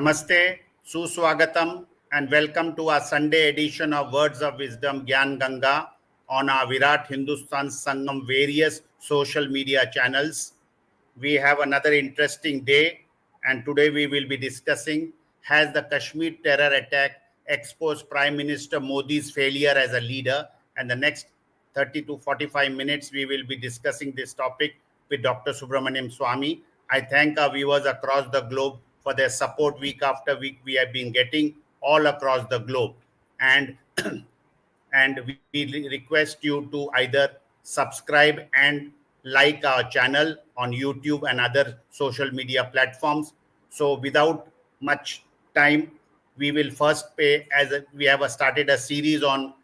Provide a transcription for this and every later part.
Namaste, Suswagatam, and welcome to our Sunday edition of Words of Wisdom Gyan Ganga on our Virat Hindustan Sangam various social media channels. We have another interesting day, and today we will be discussing: has the Kashmir terror attack exposed Prime Minister Modi's failure as a leader? And the next 30 to 45 minutes, we will be discussing this topic with Dr. Subramaniam Swamy. I thank our viewers across the globe for their support week after week we have been getting all across the globe. And we request you to either subscribe and like our channel on YouTube and other social media platforms. So without much time, we will first we have started a series on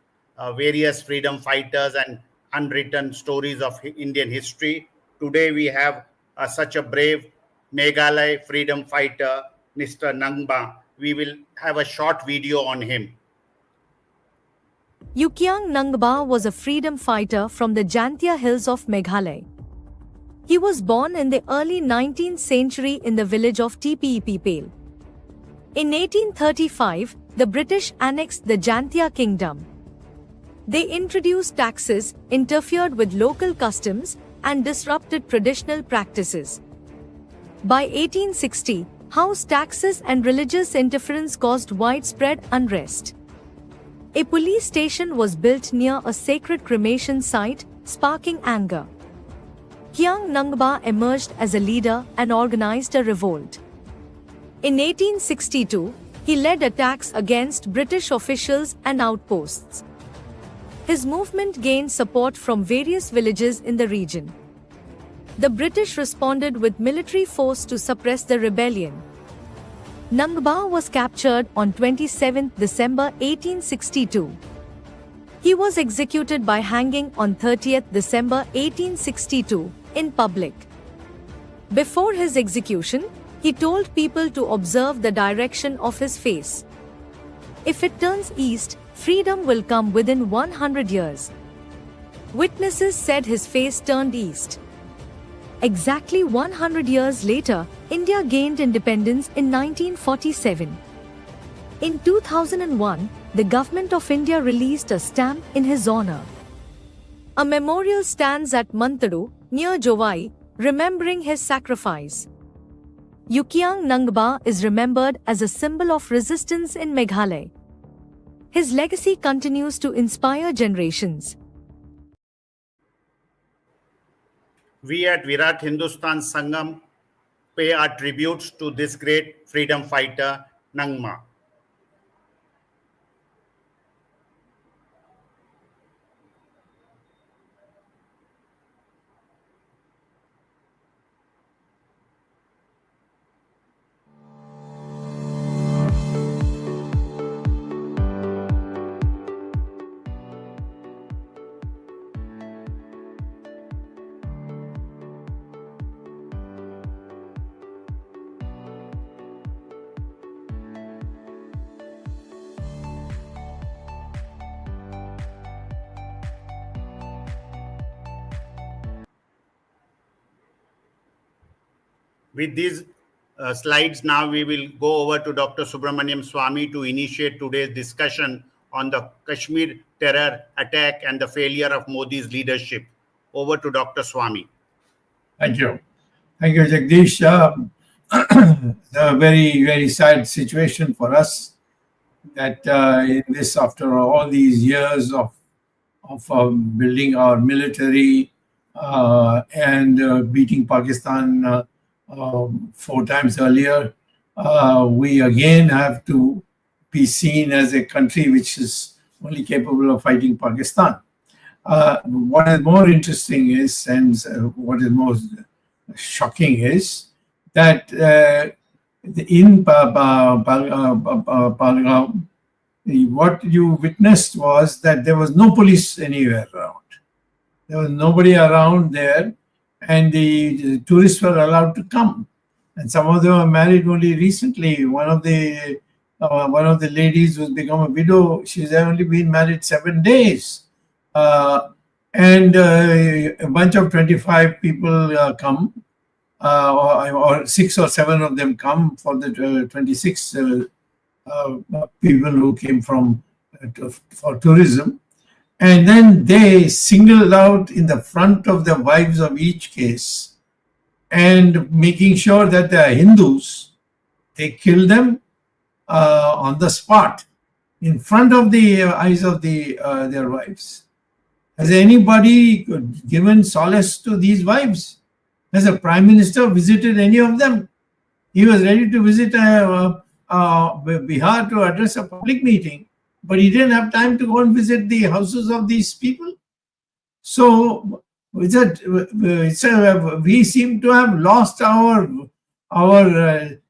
various freedom fighters and unwritten stories of Indian history. Today we have such a brave Meghalaya freedom fighter, Mr. Nangba. We will have a short video on him. Yukyang Nangba was a freedom fighter from the Jantia Hills of Meghalaya. He was born in the early 19th century in the village of Tpepel. In 1835, the British annexed the Jantia Kingdom. They introduced taxes, interfered with local customs, and disrupted traditional practices. By 1860, house taxes and religious interference caused widespread unrest. A police station was built near a sacred cremation site, sparking anger. Kyang Nangba emerged as a leader and organized a revolt. In 1862, he led attacks against British officials and outposts. His movement gained support from various villages in the region. The British responded with military force to suppress the rebellion. Nangba was captured on 27 December 1862. He was executed by hanging on 30 December 1862 in public. Before his execution, he told people to observe the direction of his face. If it turns east, freedom will come within 100 years. Witnesses said his face turned east. Exactly 100 years later, India gained independence in 1947. In 2001, the Government of India released a stamp in his honor. A memorial stands at Mantadu, near Jovai, remembering his sacrifice. Yukyang Nangba is remembered as a symbol of resistance in Meghalaya. His legacy continues to inspire generations. We at Virat Hindustan Sangam pay our tributes to this great freedom fighter, Nangma. With these slides, now we will go over to Dr. Subramaniam Swamy to initiate today's discussion on the Kashmir terror attack and the failure of Modi's leadership. Over to Dr. Swamy. Thank you. Thank you, Jagdish. A very, very sad situation for us that in this, after all these years of building our military and beating Pakistan 4 times earlier, we again have to be seen as a country which is only capable of fighting Pakistan. What is more interesting is, and what is most shocking is, that in Palgaon, what you witnessed was that there was no police anywhere around. There was nobody around there, and the tourists were allowed to come. And some of them were married only recently. One of the ladies who's become a widow, she's only been married 7 days. And a bunch of 25 people come. or 6 or 7 of them come for the 26 people who came from for tourism. And then they singled out in the front of the wives of each case and making sure that they are Hindus, they kill them on the spot in front of the eyes of their wives. Has anybody given solace to these wives? Has the Prime Minister visited any of them? He was ready to visit Bihar to address a public meeting, but he didn't have time to go and visit the houses of these people. So we seem to have lost our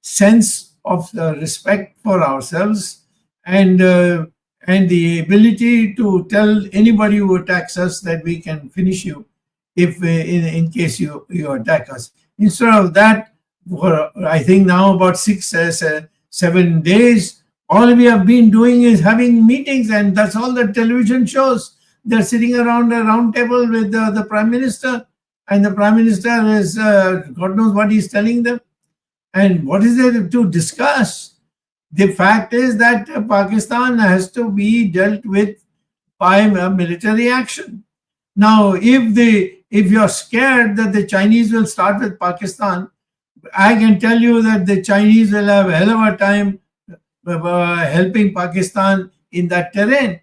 sense of respect for ourselves and the ability to tell anybody who attacks us that we can finish you if in case you attack us. Instead of that, for I think now about 7 days, all we have been doing is having meetings, and that's all the television shows. They're sitting around a round table with the Prime Minister, and the Prime Minister is God knows what he's telling them. And what is there to discuss? The fact is that Pakistan has to be dealt with by military action. Now, if you're scared that the Chinese will start with Pakistan, I can tell you that the Chinese will have a hell of a time helping Pakistan in that terrain.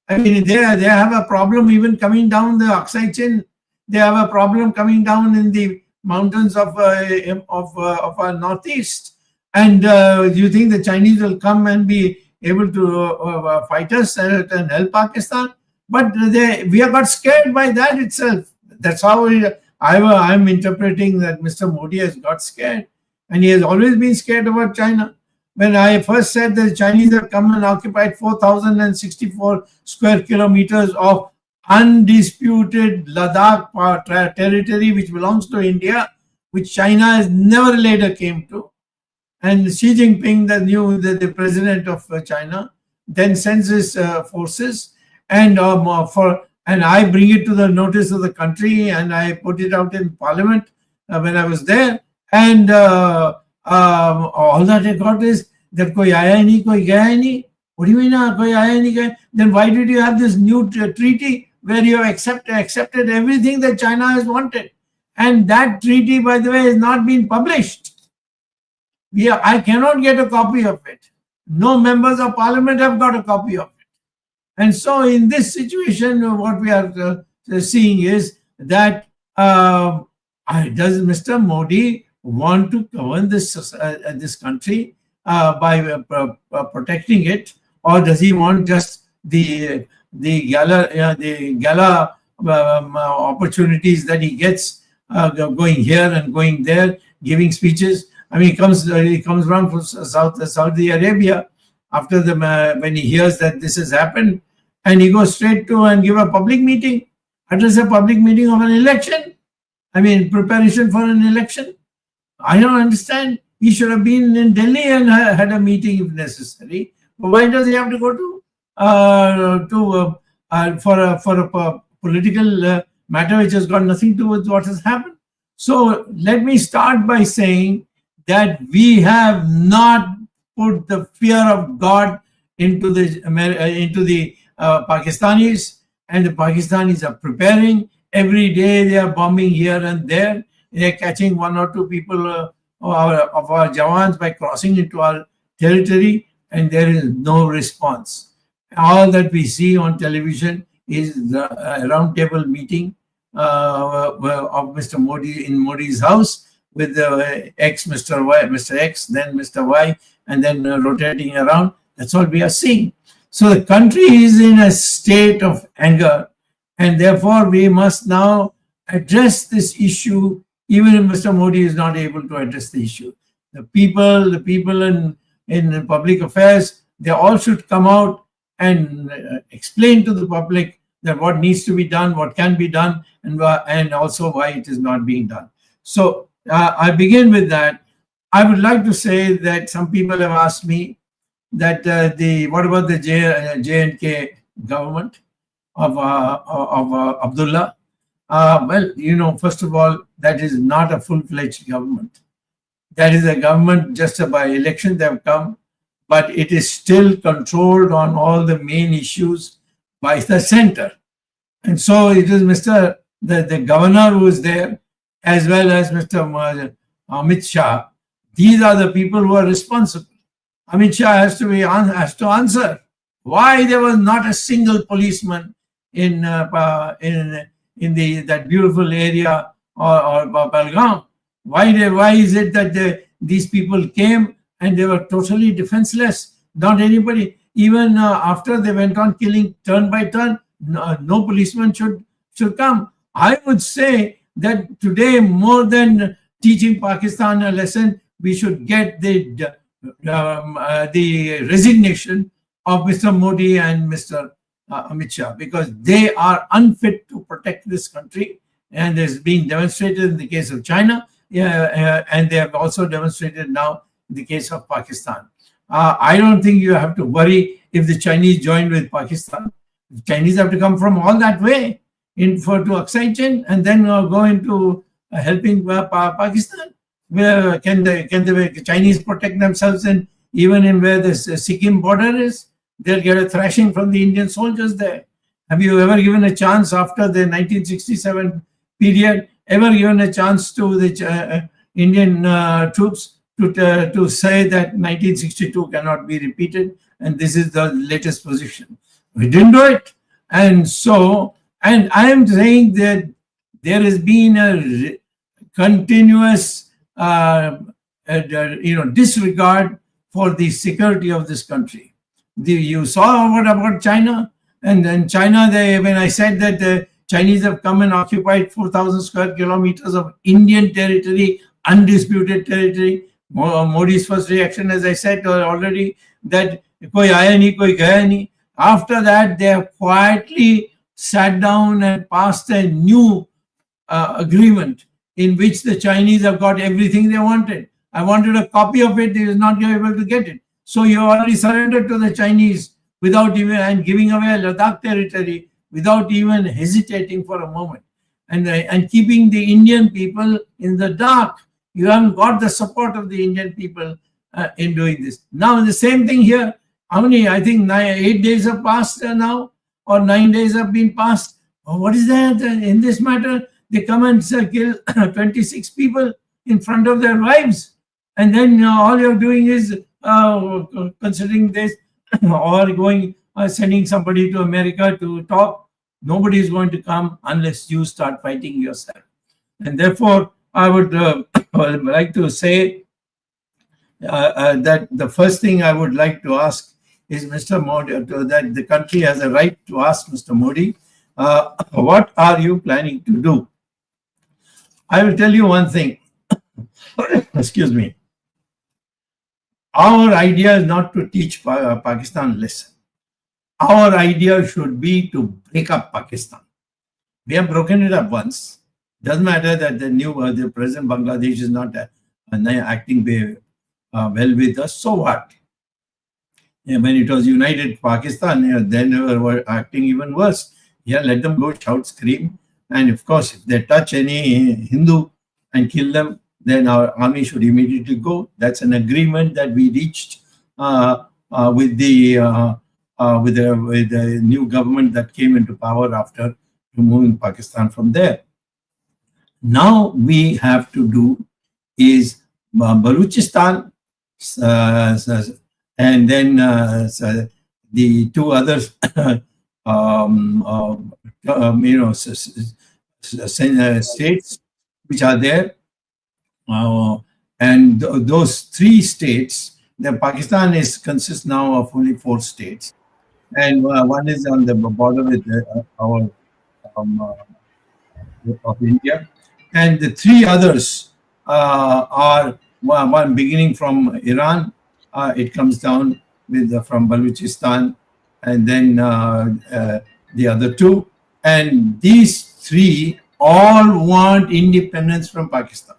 I mean, they have a problem even coming down the Aksai Chin. They have a problem coming down in the mountains of our northeast. And you think the Chinese will come and be able to fight us and help Pakistan? But we have got scared by that itself. That's how I'm interpreting that Mr. Modi has got scared. And he has always been scared about China. When I first said that the Chinese have come and occupied 4,064 square kilometers of undisputed Ladakh territory, which belongs to India, which China has never later came to. And Xi Jinping, the president of China, then sends his forces, and I bring it to the notice of the country, and I put it out in Parliament when I was there, and all that I got is that koi aaya nahi, koi gaya nahi. What do you mean, koi aaya nahi gaya? Then why did you have this new treaty where you have accepted everything that China has wanted? And that treaty, by the way, has not been published. I cannot get a copy of it. No members of Parliament have got a copy of it. And so in this situation, what we are seeing is that does Mr. Modi want to govern this country by protecting it, or does he want just the gala opportunities that he gets going here and going there, giving speeches? I mean, he comes around from Saudi Arabia after when he hears that this has happened, and he goes straight to and give a public meeting, address a public meeting of an election. I mean, preparation for an election. I don't understand. He should have been in Delhi and had a meeting if necessary. But why does he have to go for a political matter which has got nothing to do with what has happened? So let me start by saying that we have not put the fear of God into the Pakistanis, and the Pakistanis are preparing. Every day they are bombing here and there. They are catching 1 or 2 people of our Jawans by crossing into our territory, and there is no response. All that we see on television is the round table meeting of Mr. Modi in Modi's house with the Mr. Y, Mr. X, then Mr. Y, and then rotating around. That's all we are seeing. So the country is in a state of anger, and therefore we must now address this issue, even if Mr. Modi is not able to address the issue. The people in public affairs, they all should come out and explain to the public that what needs to be done, what can be done, and also why it is not being done. So I begin with that. I would like to say that some people have asked me that what about the J&K government of Abdullah? Well, first of all, that is not a full-fledged government. That is a government just by election they have come, but it is still controlled on all the main issues by the center. And so it is the governor who is there, as well as Mr. Amit Shah. These are the people who are responsible. Amit Shah has to answer why there was not a single policeman in that beautiful area or Balgaum. Why is it that these people came and they were totally defenseless? Not anybody, even after they went on killing turn by turn, no policeman should come. I would say that today, more than teaching Pakistan a lesson, we should get the resignation of Mr. Modi and Mr. Amit Shah, because they are unfit to protect this country, and it's being demonstrated in the case of China, and they have also demonstrated now in the case of Pakistan. I don't think you have to worry if the Chinese join with Pakistan. The Chinese have to come from all that way to Aksai Chin and then go into helping Pakistan. Where can the Chinese protect themselves even in where the Sikkim border is? They'll get a thrashing from the Indian soldiers there. Have you ever given a chance after the 1967 period, ever given a chance to the Indian troops to say that 1962 cannot be repeated and this is the latest position? We didn't do it. And I am saying that there has been a continuous disregard for the security of this country. You saw what about China? And then China, when I said that the Chinese have come and occupied 4,000 square kilometers of Indian territory, undisputed territory, Modi's first reaction, as I said already, that koi aaya nahi, koi gaya nahi. After that, they have quietly sat down and passed a new agreement in which the Chinese have got everything they wanted. I wanted a copy of it, they was not able to get it. So you already surrendered to the Chinese without even giving away Ladakh territory, without even hesitating for a moment, and keeping the Indian people in the dark. You haven't got the support of the Indian people in doing this. Now the same thing here. How many? I think 8 days have passed now, or 9 days have been passed. What is that in this matter? They come and kill 26 people in front of their wives, and then all you're doing is considering this or sending somebody to America to talk. Nobody is going to come unless you start fighting yourself. And therefore, I would like to say that the first thing I would like to ask is Mr. Modi, that the country has a right to ask Mr. Modi, what are you planning to do? I will tell you one thing. Excuse me. Our idea is not to teach Pakistan a lesson. Our idea should be to break up Pakistan. We have broken it up once. Doesn't matter that the present Bangladesh is not acting well with us. So what? When it was united Pakistan, then they were acting even worse. Let them go, shout, scream. And of course, if they touch any Hindu and kill them, then our army should immediately go. That's an agreement that we reached with the new government that came into power after removing Pakistan from there. Now we have to do is Balochistan and then the two others, states which are there. And those three states, Pakistan consists now of only 4 states, and one is on the border with our of India, and the 3 others are one beginning from Iran. It comes down with from Balochistan, and then the other 2, and these 3 all want independence from Pakistan.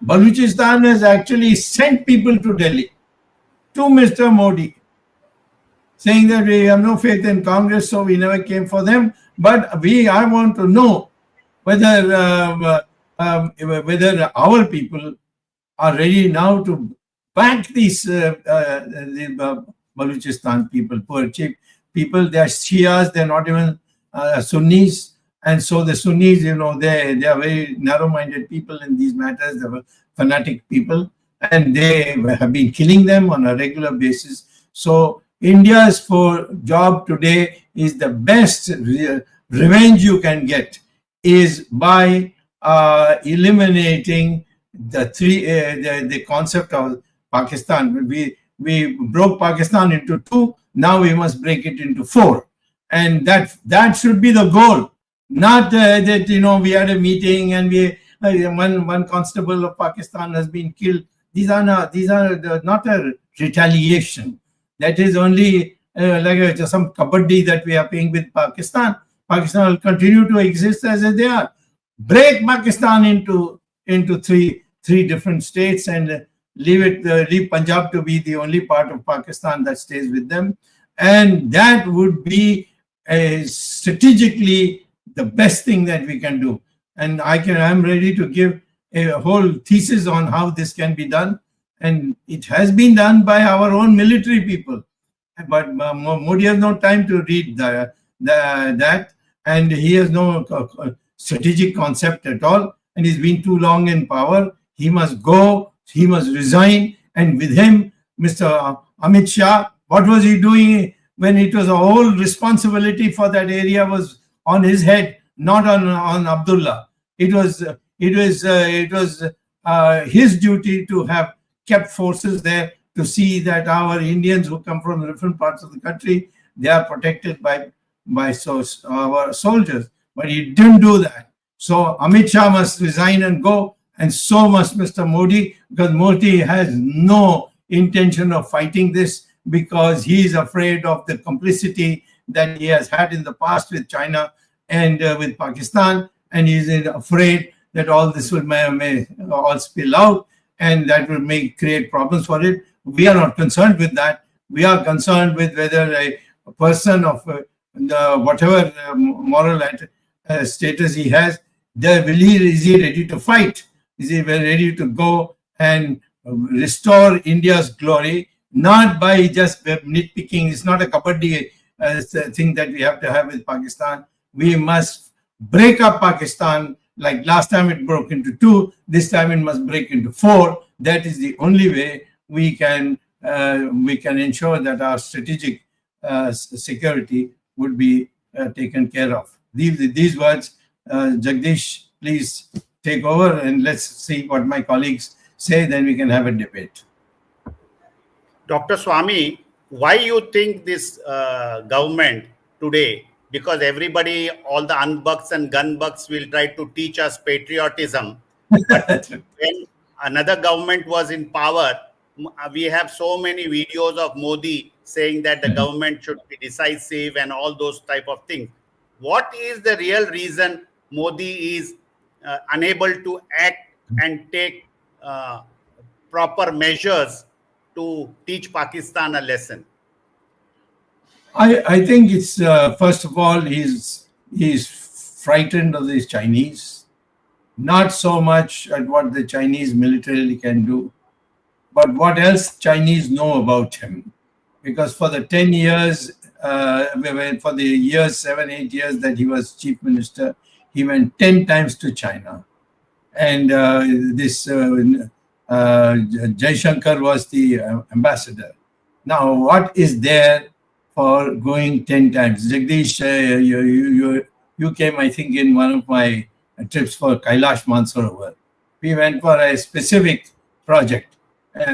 Balochistan has actually sent people to Delhi, to Mr. Modi, saying that we have no faith in Congress, so we never came for them. But I want to know whether whether our people are ready now to back these Baluchistan people, poor cheap people. They are Shias, they're not even Sunnis. And so the Sunnis, they are very narrow-minded people in these matters. They were fanatic people, and they have been killing them on a regular basis. So India's job today is the best revenge you can get is by eliminating the concept of Pakistan. We broke Pakistan into two. Now we must break it into four, and that should be the goal. Not that we had a meeting and one constable of Pakistan has been killed. These are not a retaliation. That is only like some kabaddi that we are playing with Pakistan. Pakistan will continue to exist as they are. Break Pakistan into three different states and leave Punjab to be the only part of Pakistan that stays with them, and that would be strategically the best thing that we can do. And I'm ready to give a whole thesis on how this can be done, and it has been done by our own military people. But Modi has no time to read that, and he has no strategic concept at all, and he's been too long in power. He must go, he must resign, and with him, Mr. Amit Shah. What was he doing when it was a whole responsibility for that area was on his head, not on Abdullah? It was his duty to have kept forces there to see that our Indians who come from different parts of the country, they are protected by our soldiers. But he didn't do that. So Amit Shah must resign and go, and so must Mr. Modi, because Modi has no intention of fighting this, because he is afraid of the complicity that he has had in the past with China and with Pakistan, and he is afraid that all this will may all spill out, and that will create problems for it. We are not concerned with that. We are concerned with whether a person of whatever moral status he has, is he ready to fight? Is he ready to go and restore India's glory, not by just nitpicking? It's not a kabaddi thing that we have to have with Pakistan. We must break up Pakistan. Like last time it broke into two, this time it must break into four. That is the only way we can ensure that our strategic security would be taken care of. These words, Jagdish, please take over and let's see what my colleagues say, then we can have a debate. Dr. Swami, why you think this government today, because everybody, all the unbucks and gunbucks will try to teach us patriotism, but when another government was in power, we have so many videos of Modi saying that the government should be decisive and all those type of things. What is the real reason Modi is unable to act and take proper measures to teach Pakistan a lesson? I think it's first of all he's frightened of these Chinese, not so much at what the Chinese militarily can do, but what else Chinese know about him. Because for the 10 years, for the years, 7-8 years that he was chief minister, he went 10 times to China. And this Jaishankar was the ambassador. Now, what is there for going 10 times? Jagdish, you came, I think, in one of my trips for Kailash Mansarovar. We went for a specific project.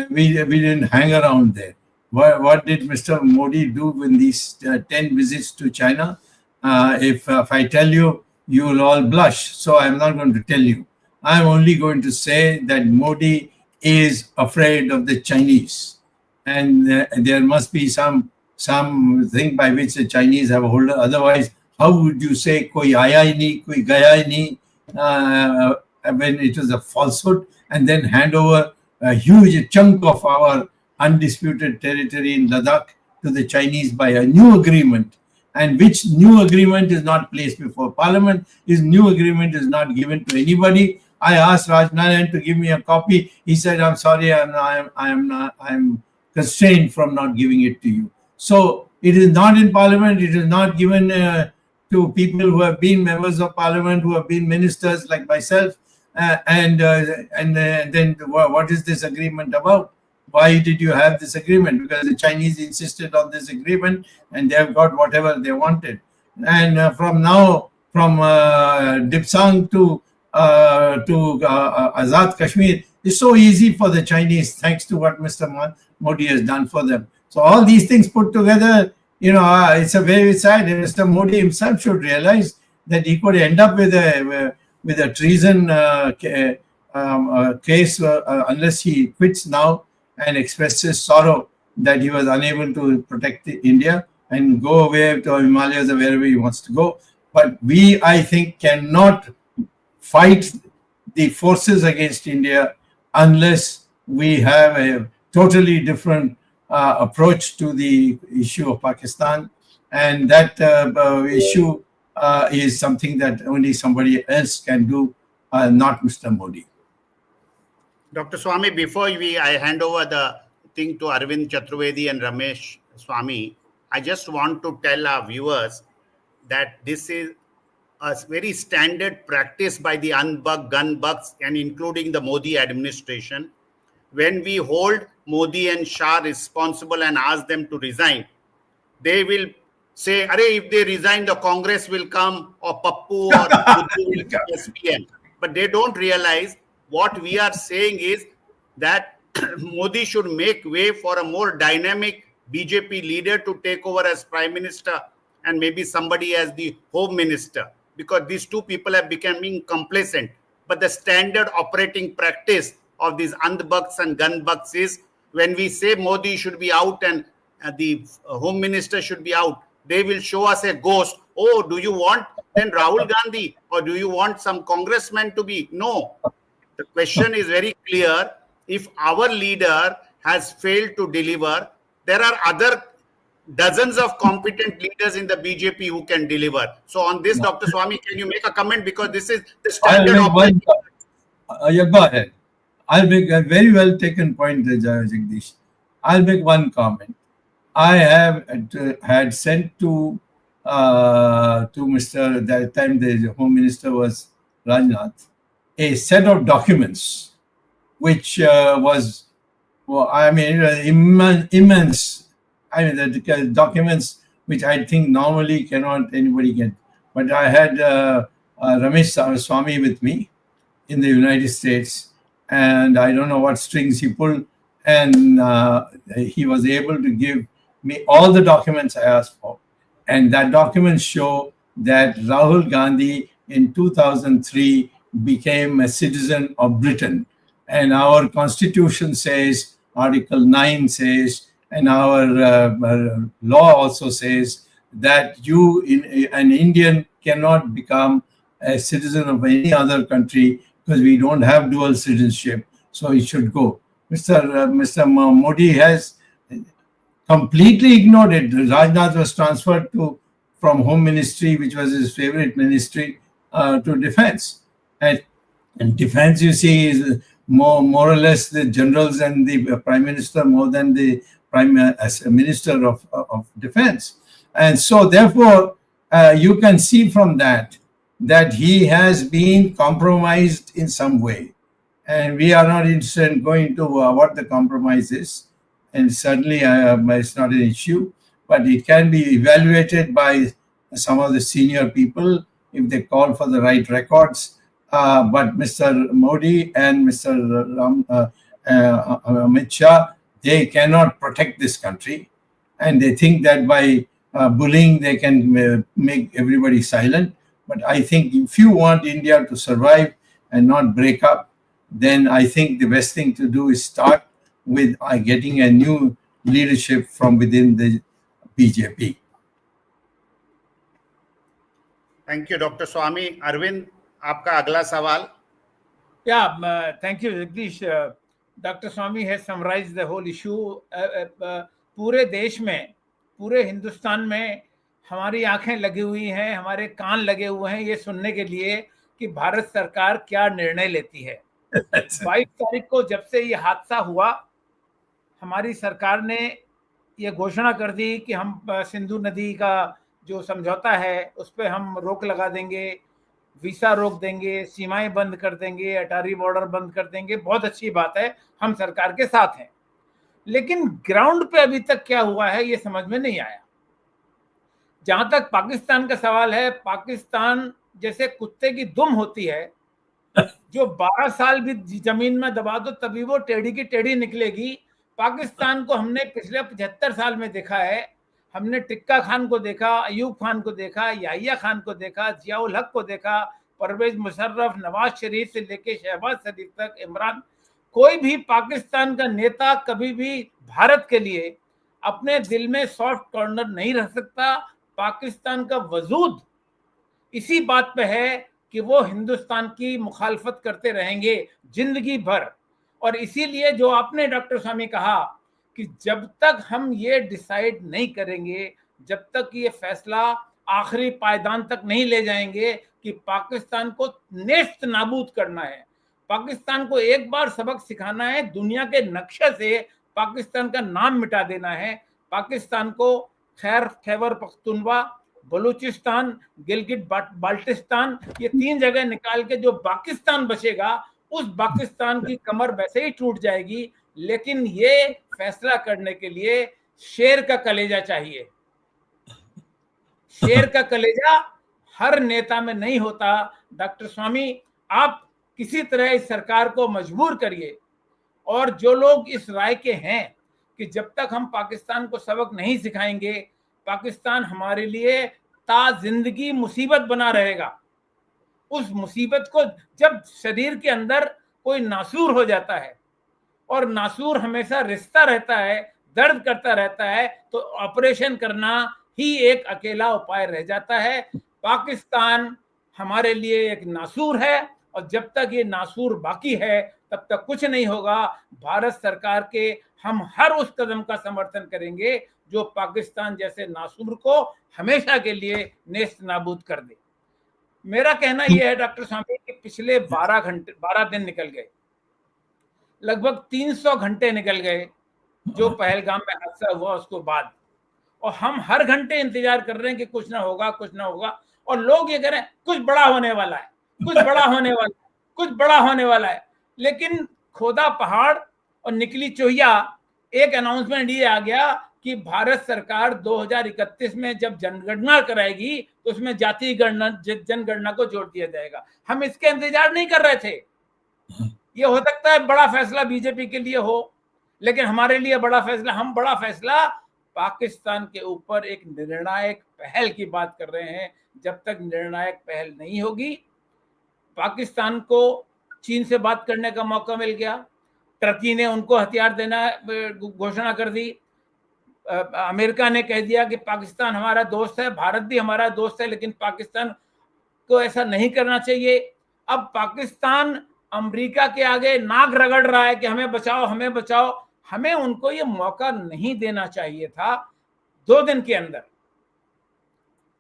We didn't hang around there. What did Mr. Modi do in these 10 visits to China? If I tell you, you will all blush. So I'm not going to tell you. I'm only going to say that Modi is afraid of the Chinese. And there must be some thing by which the Chinese have a hold. Otherwise, how would you say, koi aaya hi nahi, koi gaya hi nahi, when it was a falsehood, and then hand over a huge chunk of our undisputed territory in Ladakh to the Chinese by a new agreement. and which new agreement is not placed before Parliament. His new agreement is not given to anybody. I asked Rajnarayan to give me a copy. He said, "I'm sorry, I'm constrained from not giving it to you." So it is not in Parliament. It is not given to people who have been members of Parliament, who have been ministers like myself. And then what is this agreement about? Why did you have this agreement? Because the Chinese insisted on this agreement, and they have got whatever they wanted. And from Dipsang to Azad Kashmir, it's so easy for the Chinese, thanks to what Mr. Modi has done for them. So all these things put together, it's a very sad. Mr. Modi himself should realize that he could end up with a treason case unless he quits now and expresses sorrow that he was unable to protect India and go away to Himalayas or wherever he wants to go. But we, I think, cannot fight the forces against India unless we have a totally different approach to the issue of Pakistan. And that issue is something that only somebody else can do, not Mr. Modi. Dr. Swami, before I hand over the thing to Arvind Chaturvedi and Ramesh Swami, I just want to tell our viewers that this is a very standard practice by the unbuck, gun bucks, and including the Modi administration. When we hold Modi and Shah responsible and ask them to resign, they will say, if they resign, the Congress will come, or Pappu or Buddu will come as PM. But they don't realize what we are saying is that Modi should make way for a more dynamic BJP leader to take over as Prime Minister and maybe somebody as the Home Minister, because these two people are becoming complacent. But the standard operating practice of these andbucks and gunbucks is when we say Modi should be out and the Home Minister should be out, they will show us a ghost. Oh, do you want then Rahul Gandhi, or do you want some congressman to be? No. The question is very clear. If our leader has failed to deliver, there are other dozens of competent leaders in the BJP who can deliver. So on this, Dr. Swami, can you make a comment? Because this is the standard operating. Yeah, go ahead. I'll make a very well taken point, Jagdish. I'll make one comment. I have had sent to Mr. that time the Home Minister was Rajnath, a set of documents which was, immense. The documents which I think normally cannot anybody get. But I had Ramesh Swami with me in the United States, and I don't know what strings he pulled, and he was able to give me all the documents I asked for. And that documents show that Rahul Gandhi in 2003 became a citizen of Britain. And our constitution says, Article 9 says, and our law also says that an Indian cannot become a citizen of any other country because we don't have dual citizenship. So he should go. Mr. Modi has completely ignored it. Rajnath was transferred from Home Ministry, which was his favorite ministry, to Defense. And Defense, you see, is more or less the generals and the Prime Minister more than the as a Minister of Defense. And so, therefore, you can see from that he has been compromised in some way. And we are not interested in going to what the compromise is. And certainly it's not an issue, but it can be evaluated by some of the senior people if they call for the right records. But Mr. Modi and Mr. Amit Shah, they cannot protect this country. And they think that by bullying, they can make everybody silent. But I think if you want India to survive and not break up, then I think the best thing to do is start with getting a new leadership from within the BJP. Thank you, Dr. Swami. Arvind, आपका अगला सवाल. Yeah, thank you, Jagdish. Dr. Swami has summarized the whole issue. पूरे देश में, पूरे हिंदुस्तान में हमारी आंखें लगी हुई हैं, हमारे कान लगे हुए हैं ये सुनने के लिए कि भारत सरकार क्या निर्णय लेती है। 22 तारीख को जब से ये हादसा हुआ, हमारी सरकार ने ये घोषणा कर दी कि हम सिंधु नदी का जो समझौता है उस पर हम रोक लगा देंगे, वीसा रोक देंगे, सीमाएं बंद कर देंगे, अटारी बॉर्डर बंद कर देंगे। बहुत अच्छी बात है, हम सरकार के साथ हैं। लेकिन ग्राउंड पे अभी तक क्या हुआ है ये समझ में नहीं आया। जहां तक पाकिस्तान का सवाल है, पाकिस्तान जैसे कुत्ते की दुम होती है, जो 12 साल भी जमीन में दबा दो तभी वो टेढ़ी की टेढ़ी निकलेगी। पाकिस्तान को हमने पिछले 75 साल में देखा है। हमने टिक्का खान को देखा, अयूब खान को देखा, याहिया खान को देखा, जियाउल हक को देखा, परवेज मुशर्रफ, नवाज शरीफ से लेके शहबाज शरीफ तक, इमरान, कोई भी पाकिस्तान का नेता कभी भी भारत के लिए अपने दिल में सॉफ्ट कॉर्नर नहीं रख सकता। पाकिस्तान का वजूद इसी बात पे है कि वो हिंदुस्तान की मुखालफत करते रहेंगे जिंदगी भर। और इसीलिए जो आपने डॉक्टर स्वामी कहा कि जब तक हम ये डिसाइड नहीं करेंगे, जब तक ये फैसला आखिरी पायदान तक नहीं ले जाएंगे कि पाकिस्तान को नेस्त नाबूद करना है, पाकिस्तान को एक बार सबक सिखाना है, दुनिया के नक्शे से पाकिस्तान का नाम मिटा देना है, पाकिस्तान को खैबर पख्तूनवा, बलूचिस्तान, गिलगिट बाल्टिस्तान, ये 3 जगह निकाल के जो पाकिस्तान बचेगा उस पाकिस्तान की कमर वैसे ही टूट जाएगी। लेकिन ये फैसला करने के लिए शेर का कलेजा चाहिए। शेर का कलेजा हर नेता में नहीं होता। डॉक्टर स्वामी, आप किसी तरह इस सरकार को मजबूर करिए। और जो लोग इस राय के हैं कि जब तक हम पाकिस्तान को सबक नहीं सिखाएंगे, पाकिस्तान हमारे लिए ता जिंदगी मुसीबत बना रहेगा। उस मुसीबत को, जब शरीर के अंदर कोई नासूर हो जाता है और नासूर हमेशा रिश्ता रहता है, दर्द करता रहता है, तो ऑपरेशन करना ही एक अकेला उपाय रह जाता है। पाकिस्तान हमारे लिए एक नासूर है और जब तक ये नासूर बाकी है तब तक कुछ नहीं होगा। भारत सरकार के हम हर उस कदम का समर्थन करेंगे जो पाकिस्तान जैसे नासूर को हमेशा के लिए नेस्त नाबूद कर दे। मेरा कहना यह है डॉक्टर स्वामी कि पिछले 12 दिन निकल गए, लगभग 300 घंटे निकल गए जो पहलगाम में हादसा हुआ उसको बाद, और हम हर घंटे इंतजार कर रहे हैं कि कुछ ना होगा, कुछ ना होगा। और लोग ये कह रहे हैं कुछ बड़ा होने वाला है, कुछ बड़ा होने वाला है, कुछ बड़ा होने वाला है। लेकिन खोदा पहाड़ और निकली चोहिया, एक अनाउंसमेंट ये आ गया कि भारत सरकार 2031 में जब जनगणना कराएगी तो उसमें जातीय जनगणना को जोड़ दिया जाएगा। हम इसके इंतजार नहीं कर रहे थे। ये हो सकता है बड़ा फैसला बीजेपी के लिए हो, लेकिन हमारे लिए बड़ा फैसला, हम बड़ा फैसला पाकिस्तान के ऊपर एक निर्णायक पहल की बात कर रहे हैं। जब तक निर्णायक पहल नहीं होगी, पाकिस्तान को चीन से बात करने का मौका मिल गया, टर्की ने उनको हथियार देना घोषणा कर दी, अमेरिका ने कह दिया कि पाकिस्तान हमारा दोस्त है, भारत भी हमारा दोस्त है, लेकिन पाकिस्तान को ऐसा नहीं करना चाहिए। अब पाकिस्तान अमेरिका के आगे नाक रगड़ रहा है कि हमें बचाओ, हमें बचाओ। हमें उनको ये मौका नहीं देना चाहिए था। 2 दिन के अंदर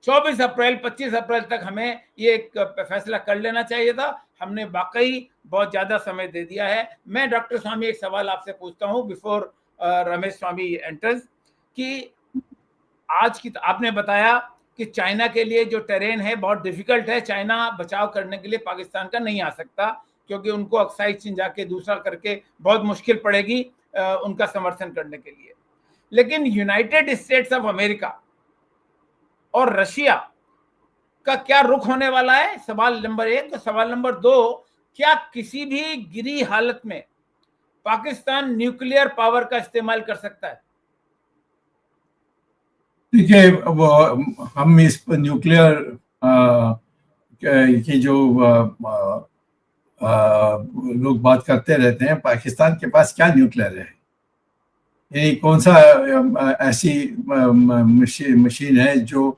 24 अप्रैल 25 अप्रैल तक हमें ये एक फैसला कर लेना चाहिए था। हमने वाकई बहुत ज्यादा समय दे दिया है। मैं डॉक्टर स्वामी एक सवाल आपसे पूछता हूं बिफोर रमेश स्वामी एंटर्स, कि आज की आपने बताया कि चाइना के लिए जो टेरेन है बहुत डिफिकल्ट है, चाइना बचाव करने के लिए पाकिस्तान का नहीं आ सकता क्योंकि उनको अक्साई चीन जाके दूसरा करके बहुत मुश्किल पड़ेगी उनका समर्थन करने के लिए। लेकिन यूनाइटेड स्टेट्स ऑफ अमेरिका और रशिया का क्या रुख होने वाला है, सवाल नंबर 1। तो सवाल नंबर 2, क्या किसी भी गिरी हालत में पाकिस्तान न्यूक्लियर पावर का इस्तेमाल कर सकता है? देखिए, हम इस न्यूक्लियर की जो लोग बात करते रहते हैं, पाकिस्तान के पास क्या न्यूक्लियर है? यानी कौन सा ऐसी मशीन है जो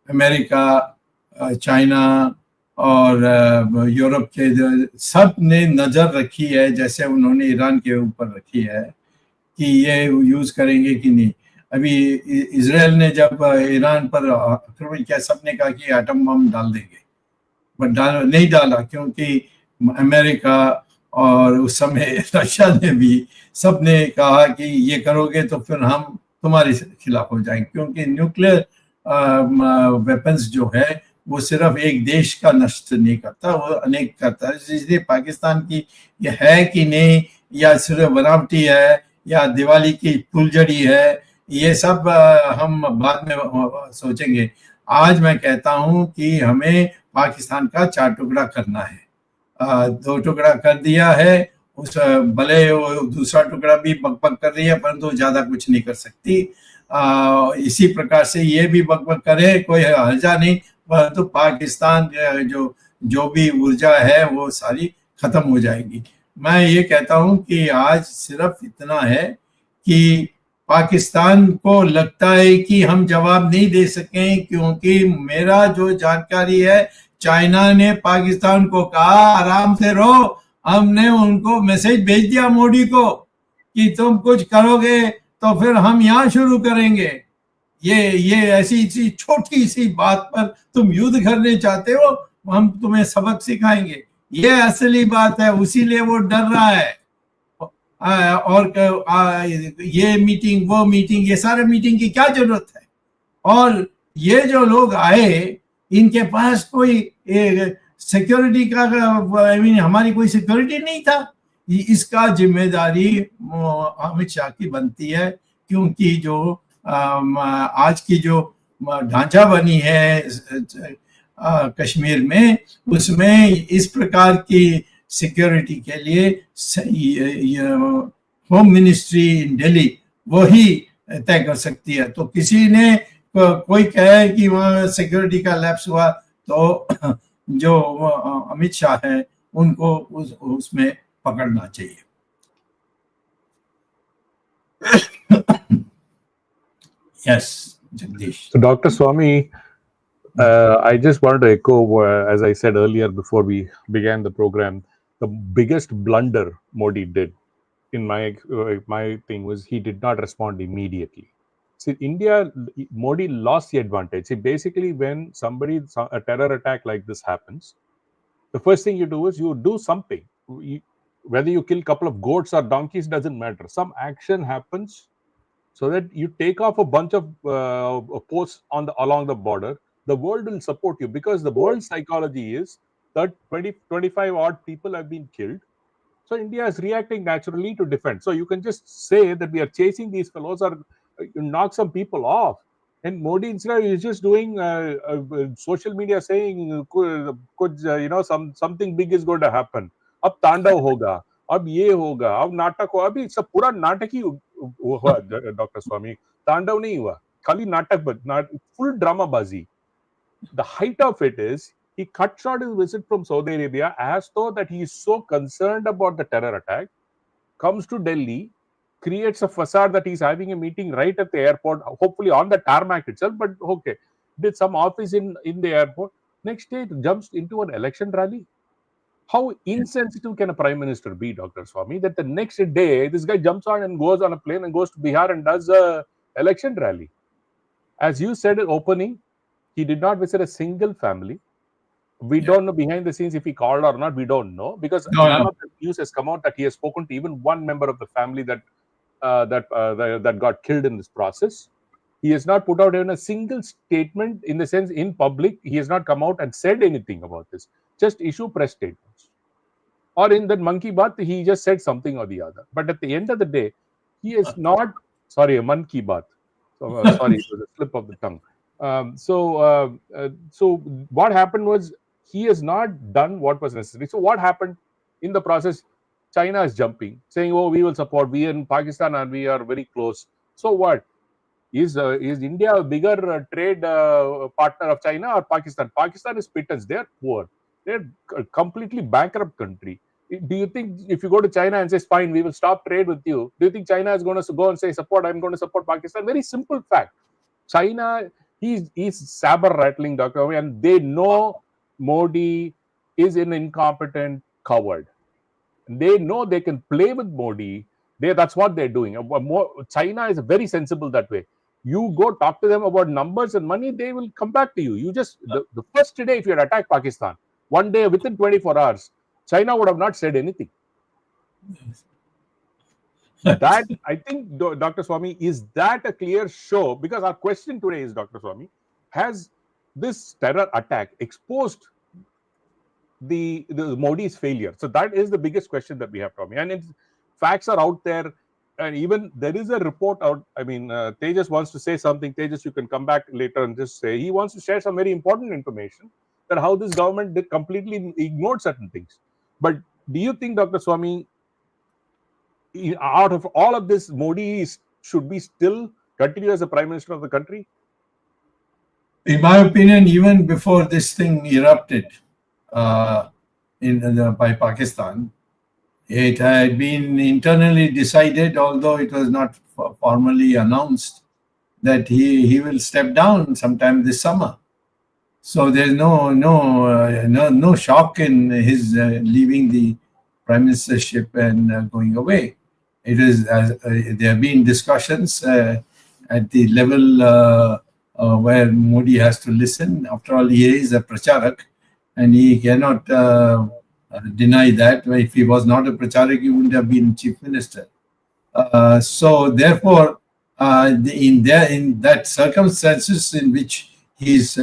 अमेरिका, चाइना और यूरोप के सब ने नज़र रखी है, जैसे उन्होंने ईरान के ऊपर रखी है कि ये यूज़ करेंगे कि नहीं। अभी इजराइल ने जब ईरान पर आक्रमण किया, सबने कहा कि एटम बम डाल देंगे, बट नहीं डाला, क्योंकि अमेरिका और उस समय रशिया ने भी, सबने कहा कि ये करोगे तो फिर हम तुम्हारे खिलाफ हो जाएंगे, क्योंकि न्यूक्लियर वेपन्स जो है वो सिर्फ एक देश का नष्ट नहीं करता, वो अनेक करता है। इसलिए पाकिस्तान की ये है कि नहीं, या सिर्फ बनावटी है, या दिवाली की फुलझड़ी है, ये सब हम बाद में सोचेंगे। आज मैं कहता हूं कि हमें पाकिस्तान का 4 टुकड़ा करना है। 2 टुकड़ा कर दिया है, उस भले वो दूसरा टुकड़ा भी बकबक कर रही है, परंतु ज्यादा कुछ नहीं कर सकती। इसी प्रकार से ये भी बकबक करे, कोई हर्जा नहीं, परंतु पाकिस्तान जो जो भी ऊर्जा है वो सारी खत्म हो जाएगी। मैं ये कहता हूं कि आज सिर्फ इतना है कि पाकिस्तान को लगता है कि हम जवाब नहीं दे सके, क्योंकि मेरा जो जानकारी है, चाइना ने पाकिस्तान को कहा आराम से रहो, हमने उनको मैसेज भेज दिया मोदी को कि तुम कुछ करोगे तो फिर हम यहाँ शुरू करेंगे। ये ऐसी सी छोटी सी बात पर तुम युद्ध करने चाहते हो, हम तुम्हें सबक सिखाएंगे। ये असली बात है, उसीलिए वो डर रहा है। और ये मीटिंग वो मीटिंग, ये सारे मीटिंग की क्या जरूरत है? और ये जो लोग आए, इनके पास कोई सिक्योरिटी का, आई मीन हमारी कोई सिक्योरिटी नहीं था। इसका जिम्मेदारी अमित शाह की बनती है, क्योंकि जो आज की जो ढांचा बनी है कश्मीर में, उसमें इस प्रकार की सिक्योरिटी के लिए होम मिनिस्ट्री इन दिल्ली वही तय कर सकती है। तो किसी ने कोई कहे कि वहाँ सिक्योरिटी का लैप्स हुआ, तो जो अमित शाह है उनको उसमें पकड़ना चाहिए। Yes, Jagdish. So, Dr. Swami, I just wanted to echo, as I said earlier before we began the program, the biggest blunder Modi did, in my thing, was he did not respond immediately. See, India, Modi lost the advantage. See, basically, when a terror attack like this happens, the first thing you do is you do something. Whether you kill a couple of goats or donkeys doesn't matter. Some action happens so that you take off a bunch of posts along the border. The world will support you, because the world psychology is that 25 odd people have been killed. So India is reacting naturally to defend. So you can just say that we are chasing these fellows, or you knock some people off. And Modi instead is just doing social media saying, something big is going to happen. अब तांडव होगा, अब ये होगा, अब नाटक हो, अभी सब पूरा नाटक ही हुआ डॉक्टर स्वामी, तांडव नहीं हुआ, खाली नाटक, full dramabazi. The height of it is he cut short his visit from Saudi Arabia as though that he is so concerned about the terror attack, comes to Delhi, creates a facade that he's having a meeting right at the airport, hopefully on the tarmac itself, but okay, did some office in the airport. Next day, jumps into an election rally. How insensitive can a prime minister be, Dr. Swami, that the next day this guy jumps on and goes on a plane and goes to Bihar and does a election rally? As you said at opening, he did not visit a single family. We don't know behind the scenes if he called or not. We don't know, because none of the news has come out that he has spoken to even one member of the family that got killed in this process. He has not put out even a single statement, in the sense in public. He has not come out and said anything about this. Just issue press statements. Or in that monkey bath, he just said something or the other. But at the end of the day, he is not. Sorry, a monkey bath. So, sorry, it was a slip of the tongue. So what happened was, he has not done what was necessary. So what happened in the process? China is jumping, saying, "Oh, we will support. We in Pakistan and we are very close." So what? Is India a bigger trade partner of China or Pakistan? Pakistan is pittance. They are poor. They're a completely bankrupt country. Do you think if you go to China and say, "Fine, we will stop trade with you," do you think China is going to go and say, "Support, I'm going to support Pakistan"? Very simple fact. China, he's saber rattling, Dr. And they know Modi is an incompetent coward. They know they can play with Modi. That's what they're doing. China is very sensible that way. You go talk to them about numbers and money, they will come back to you. You just, the first day, if you had attacked Pakistan, one day within 24 hours, China would have not said anything. That, I think, Dr. Swami, is that a clear show? Because our question today is, Dr. Swami, has this terror attack exposed the Modi's failure? So that is the biggest question that we have, Tommy. And facts are out there, and even there is a report out. I mean, Tejas wants to say something. Tejas, you can come back later and just say he wants to share some very important information that how this government did completely ignored certain things. But do you think, Dr. Swami, out of all of this, Modi should be still continue as the Prime Minister of the country? In my opinion, even before this thing erupted by Pakistan, it had been internally decided, although it was not formally announced, that he will step down sometime this summer. So there's no shock in his leaving the prime ministership and going away. It is there have been discussions at the level where Modi has to listen. After all, he is a pracharak, and he cannot deny that. If he was not a pracharak, he wouldn't have been chief minister. So therefore, in that circumstances in which he is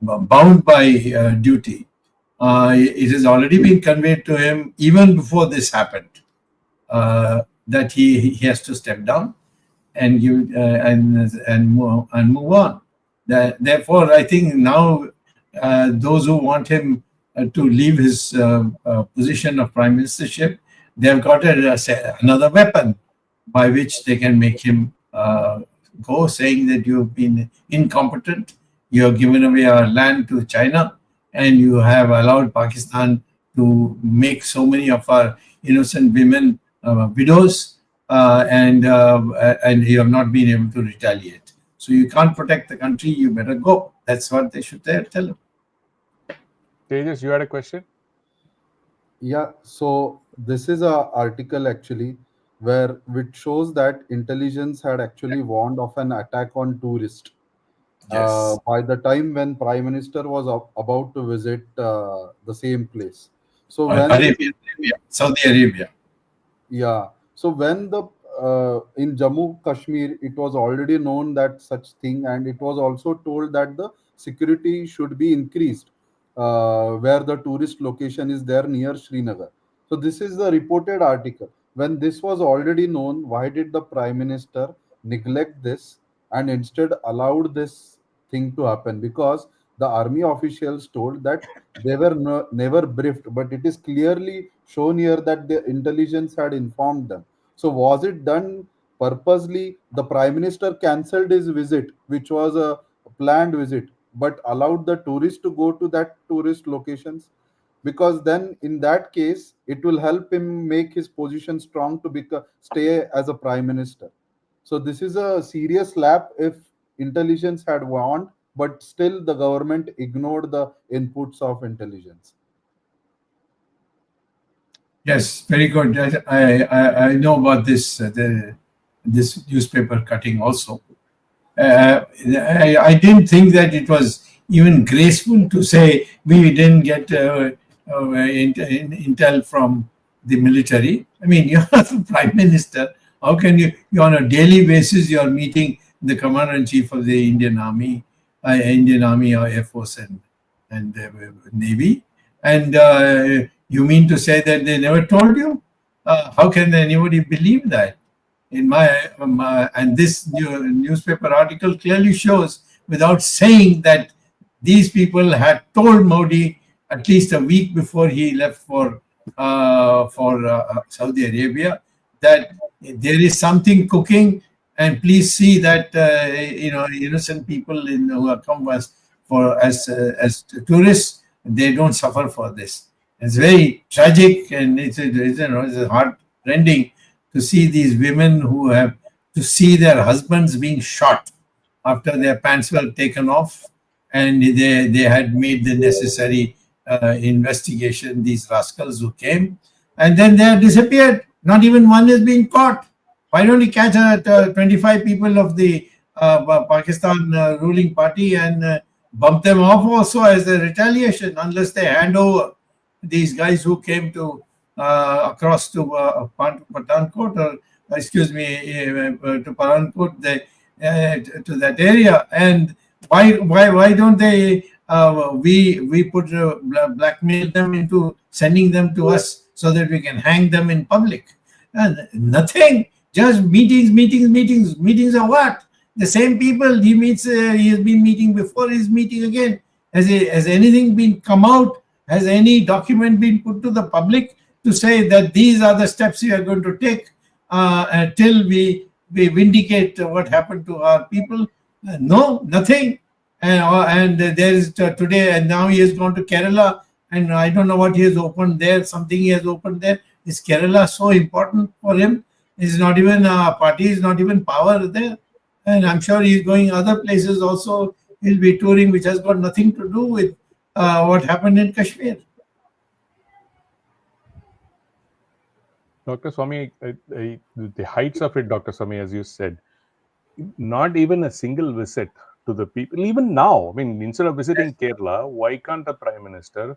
bound by duty, it has already been conveyed to him even before this happened that he has to step down and give and move on. Therefore, I think now those who want him to leave his position of prime ministership, they have got another weapon by which they can make him go, saying that you've been incompetent, you have given away our land to China, and you have allowed Pakistan to make so many of our innocent women widows, and you have not been able to retaliate. So you can't protect the country, you better go. That's what they should tell him. Tejas, you had a question? Yeah, so this is a article actually which shows that intelligence had actually warned of an attack on tourists. Yes. By the time when Prime Minister was about to visit the same place. So when Saudi Arabia. Yeah. So when the in Jammu Kashmir, it was already known that such thing, and it was also told that the security should be increased where the tourist location is there near Srinagar. So this is the reported article. When this was already known, why did the Prime Minister neglect this and instead allowed this thing to happen? Because the army officials told that they were never briefed, but it is clearly shown here that the intelligence had informed them. So was it done purposely? The Prime Minister cancelled his visit, which was a planned visit, but allowed the tourists to go to that tourist locations, because then in that case it will help him make his position strong to stay as a prime minister. So this is a serious slap if intelligence had warned, but still the government ignored the inputs of intelligence. Yes, very good. I know about this this newspaper cutting also. I didn't think that it was even graceful to say we didn't get intel from the military. I mean, you're the prime minister. How can you on a daily basis, you're meeting the commander-in-chief of the Indian Army or Air Force and Navy, and you mean to say that they never told you? How can anybody believe that? In and this newspaper article clearly shows, without saying, that these people had told Modi at least a week before he left for Saudi Arabia that there is something cooking, and please see that innocent people who have come as tourists, they don't suffer for this. It's very tragic, and it's heart-rending to see these women who have to see their husbands being shot after their pants were taken off, and they had made the necessary investigation, these rascals who came, and then they have disappeared. Not even one is being caught. Why don't you catch 25 people of the Pakistan ruling party and bump them off also as a retaliation, unless they hand over these guys who came to across to Pathankot, or excuse me, to Pathankot, to that area. And why don't they we put blackmail them into sending them to us so that we can hang them in public? And nothing, just meetings of what? The same people he meets, he has been meeting before, he's meeting again. Has anything been come out? Has any document been put to the public to say that these are the steps we are going to take till we vindicate what happened to our people? No, nothing. And there is today, and now he has gone to Kerala, and I don't know what he has opened there. Something he has opened there. Is Kerala so important for him? Is not even party, is not even power there. And I'm sure he's going other places also. He'll be touring, which has got nothing to do with what happened in Kashmir. Dr. Swami, the heights of it, Dr. Swami, as you said, not even a single visit to the people. Even now, I mean, instead of visiting Kerala, why can't the Prime Minister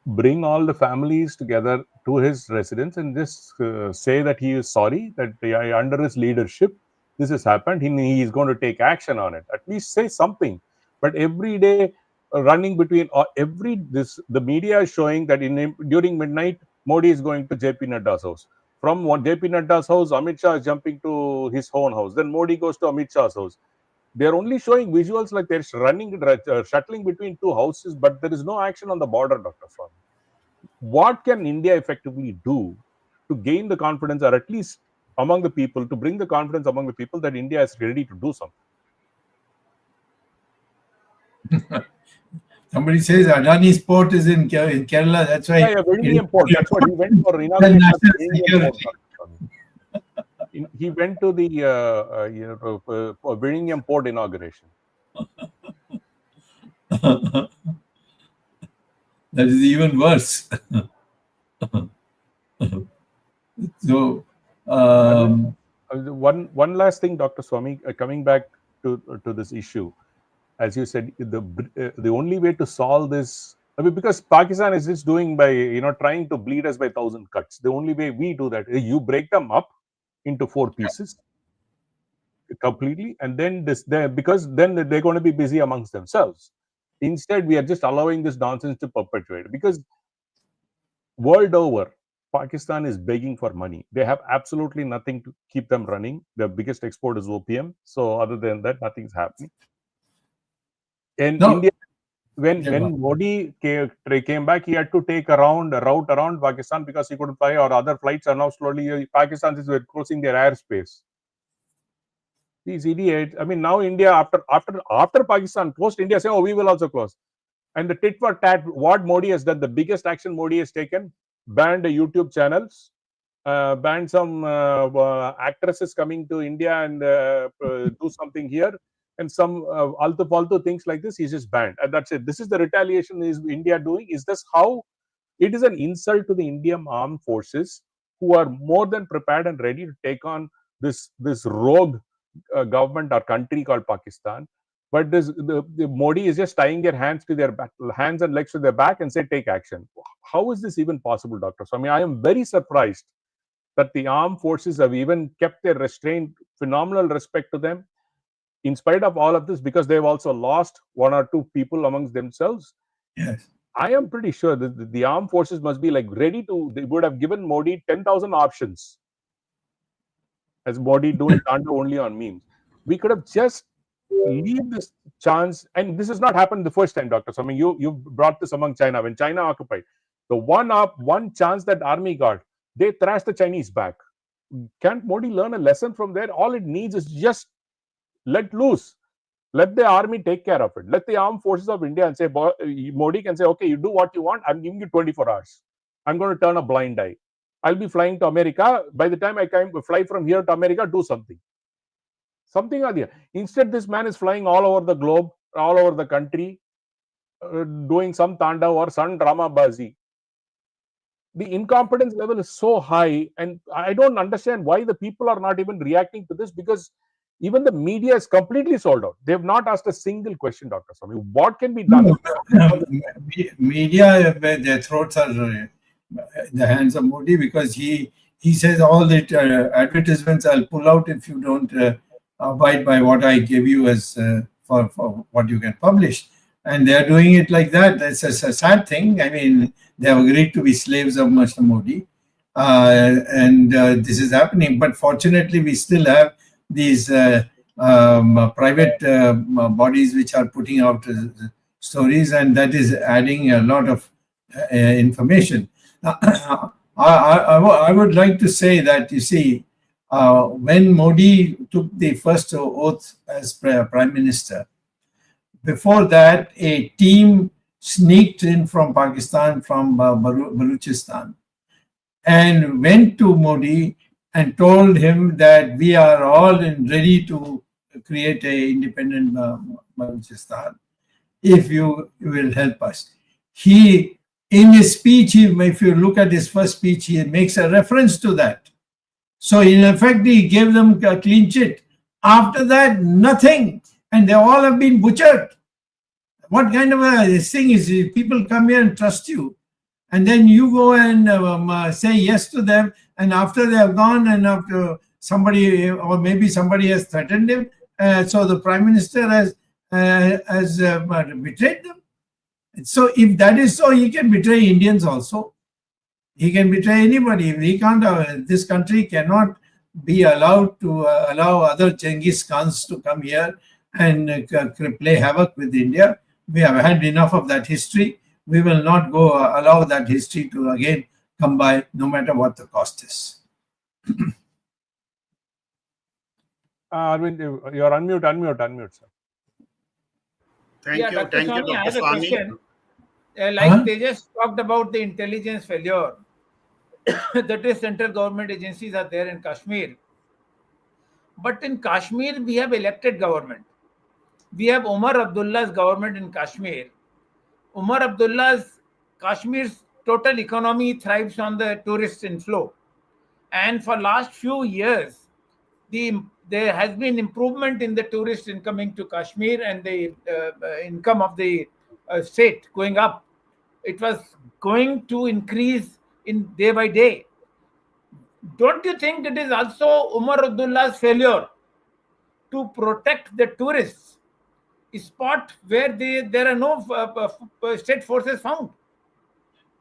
bring all the families together to his residence and just say that he is sorry, that under his leadership, this has happened. He is going to take action on it. At least say something. But every day, running between the media is showing that during midnight, Modi is going to JP Nadda's house. From JP Nadda's house, Amit Shah is jumping to his own house. Then Modi goes to Amit Shah's house. They are only showing visuals like they're shuttling between two houses, but there is no action on the border, Dr. Swami. What can India effectively do to gain the confidence, or at least among the people, to bring the confidence among the people that India is ready to do something? Somebody says Adani's port is in Kerala. That's why. Yeah, Viriniyam port. That's what he went for inauguration. He went to the Viriniyam port inauguration. That is even worse. So, one last thing, Dr. Swami, coming back to this issue, as you said, the only way to solve this, I mean, because Pakistan is just doing by trying to bleed us by 1,000 cuts. The only way we do that is you break them up into 4 pieces completely, and then because then they're going to be busy amongst themselves. Instead, we are just allowing this nonsense to perpetuate, because world over, Pakistan is begging for money. They have absolutely nothing to keep them running. Their biggest export is opium. So other than that, nothing's happening. And India, when Modi came back, he had to take a route around Pakistan because he couldn't fly, or other flights are now slowly, Pakistan is closing their airspace. These idiots. I mean, now India, after Pakistan closed, India saying, oh, we will also close. And the tit for tat, what Modi has done, the biggest action Modi has taken, banned the YouTube channels, banned some actresses coming to India and do something here, and some alto things like this. He's just banned, and that's it. This is the retaliation is India doing. Is this how? It is an insult to the Indian armed forces, who are more than prepared and ready to take on this rogue government or country called Pakistan. But the Modi is just tying their hands to their hands and legs to their back and say, take action. How is this even possible, Dr. Swami? I am very surprised that the armed forces have even kept their restraint, phenomenal respect to them, in spite of all of this, because they've also lost 1 or 2 people amongst themselves. Yes. I am pretty sure that the armed forces must be like ready to, they would have given Modi 10,000 options, as Modi doing Tanda only on memes. We could have just leave this chance, and this has not happened the first time, Dr. Swami. You brought this among China. When China occupied, the one chance that army got, they thrashed the Chinese back. Can't Modi learn a lesson from there? All it needs is just let loose. Let the army take care of it. Let the armed forces of India and say, Modi can say, okay, you do what you want. I'm giving you 24 hours. I'm going to turn a blind eye. I'll be flying to America. By the time I fly from here to America, do something. Something or the other. Instead, this man is flying all over the globe, all over the country, doing some tanda or some drama bazi. the incompetence level is so high, and I don't understand why the people are not even reacting to this, because even the media is completely sold out. They have not asked a single question, Dr. Swami. What can be done? Media, their throats are in the hands of Modi, because he says all the advertisements I'll pull out if you don't abide by what I give you as for what you can publish. And they're doing it like that. It's a sad thing. I mean, they have agreed to be slaves of Mr. Modi. And this is happening. But fortunately, we still have these private bodies which are putting out stories, and that is adding a lot of information. I would like to say that, you see, when Modi took the first oath as Prime Minister, before that, a team sneaked in from Pakistan, from Baluchistan, and went to Modi and told him that we are all ready to create a independent Baluchistan if you will help us. He, in his speech, if you look at his first speech, he makes a reference to that. So in effect, he gave them a clean chit. After that, nothing. And they all have been butchered. What kind of a thing is it? People come here and trust you, and then you go and say yes to them, and after they have gone, and after somebody, or maybe somebody has threatened him, so the Prime Minister has betrayed them. So if that is so, he can betray Indians also. He can betray anybody. We can't. This country cannot be allowed to allow other Genghis Khans to come here and play havoc with India. We have had enough of that history. We will not go allow that history to again come by, no matter what the cost is. Arvind, you're unmute, sir. Thank you, Dr. thank you, Swami, I Dr. have a Swami. question. Like they just talked about the intelligence failure. That is, central government agencies are there in Kashmir. But in Kashmir, we have elected government. We have Umar Abdullah's government in Kashmir. Umar Abdullah's Kashmir's total economy thrives on the tourist inflow. And for last few years, there has been improvement in the tourist incoming to Kashmir, and the income of the state going up. It was going to increase in day by day. Don't you think it is also Umar Abdullah's failure to protect the tourists spot where there are no state forces found?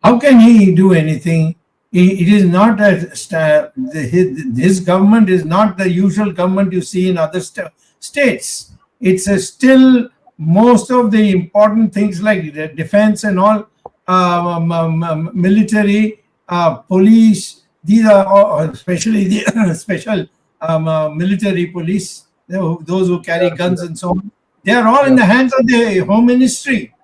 How can he do anything? It is not his government is not the usual government you see in other states. It's still most of the important things like defense and all, military, police. These are all, especially the special military police, those who carry guns and so on. They are all in the hands of the Home Ministry,